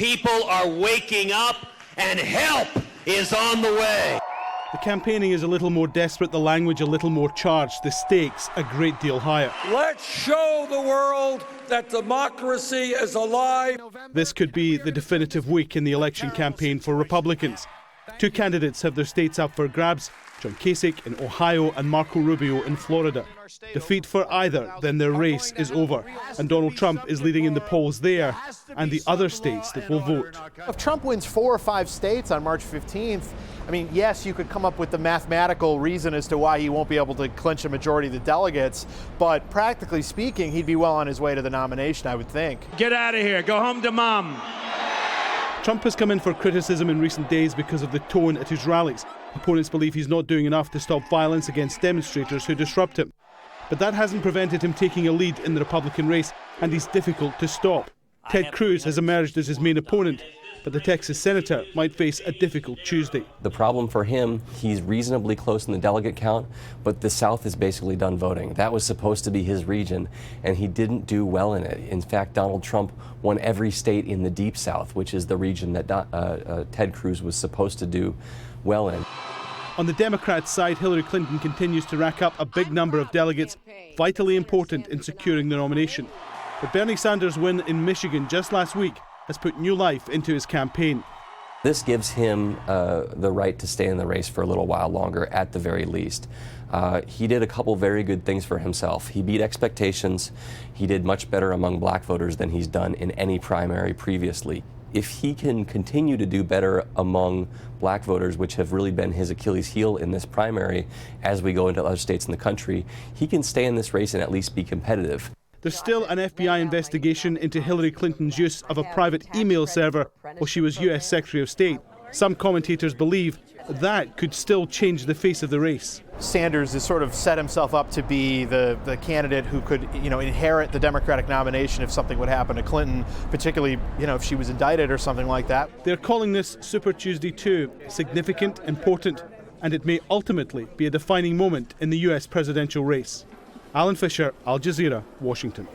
People are waking up, and help is on the way. The campaigning is a little more desperate, the language a little more charged, the stakes a great deal higher. Let's show the world that democracy is alive. This could be the definitive week in the election campaign for Republicans. Two candidates have their states up for grabs, John Kasich in Ohio and Marco Rubio in Florida. Defeat for either, then their race is over, and Donald Trump is leading in the polls there and the other states that will vote. If Trump wins 4 or 5 states on March 15th, I mean, yes, you could come up with the mathematical reason as to why he won't be able to clinch a majority of the delegates, but practically speaking, he'd be well on his way to the nomination, I would think. Get out of here. Go home to mom. Trump has come in for criticism in recent days because of the tone at his rallies. Opponents believe he's not doing enough to stop violence against demonstrators who disrupt him. But that hasn't prevented him taking a lead in the Republican race, and he's difficult to stop. Ted Cruz has emerged as his main opponent, but the Texas senator might face a difficult Tuesday. The problem for him, he's reasonably close in the delegate count, but the South is basically done voting. That was supposed to be his region, and he didn't do well in it. In fact, Donald Trump won every state in the Deep South, which is the region that Ted Cruz was supposed to do well in. On the Democrats' side, Hillary Clinton continues to rack up a big number of delegates, vitally important in securing the nomination. But Bernie Sanders' win in Michigan just last week has put new life into his campaign. This gives him the right to stay in the race for a little while longer, at the very least. He did a couple very good things for himself. He beat expectations. He did much better among black voters than he's done in any primary previously. If he can continue to do better among black voters, which have really been his Achilles heel in this primary as we go into other states in the country, he can stay in this race and at least be competitive. There's still an FBI investigation into Hillary Clinton's use of a private email server while she was U.S. Secretary of State. Some commentators believe that could still change the face of the race. Sanders has sort of set himself up to be the candidate who could, inherit the Democratic nomination if something would happen to Clinton, particularly, if she was indicted or something like that. They're calling this Super Tuesday 2 significant, important, and it may ultimately be a defining moment in the U.S. presidential race. Alan Fisher, Al Jazeera, Washington.